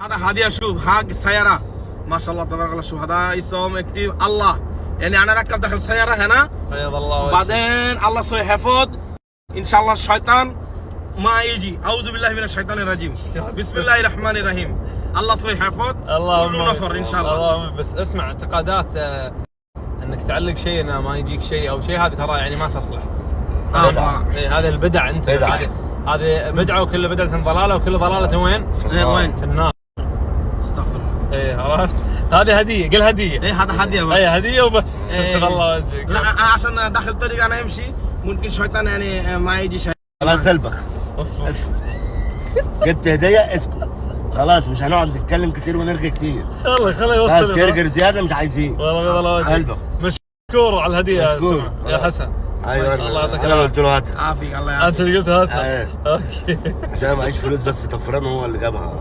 هذا هدية شوف حق السيارة ما شاء الله تبارك الله. شوف هذا اسم اكتب الله يعني انا ركب داخل السيارة هنا بيض الله وجهك. وبعدين الله سوي حفظ ان شاء الله الشيطان ما يجي. اعوذ بالله من الشيطان الرجيم. بسم الله الرحمن الرحيم. الله سوي حفظ كل نفر ان شاء الله. اللهم بس اسمع اعتقادات انك تعلق شيء انه ما يجيك شيء او شيء، هذه ترى يعني ما تصلح. هذا البدع انت هذه بدعه وكل بدعه ضلاله وكل ضلاله وين؟ وين؟ في النار. استغفر الله. عرفت؟ هذه هديه، قل هديه. هذا هدية بس. هديه وبس. الله وجهك. لا عشان داخل الطريق انا امشي ممكن شيطان يعني ما يجي شيء. خلاص تلبخ. اوف جبت هديه اسكت خلاص، مش هنقعد نتكلم كتير ونرغي كتير. خلي بس يوصل. كرجر زياده مش عايزين. والله وجهك. تلبخ. مشكور على الهديه يا مشكور. يا حسن. ايوه الله يعطيك انا اللي قلت له هاتها. عافيك الله يعافيك. انت اللي قلت هاتها. اوكي عشان معيش فلوس، بس طفران هو اللي جابها.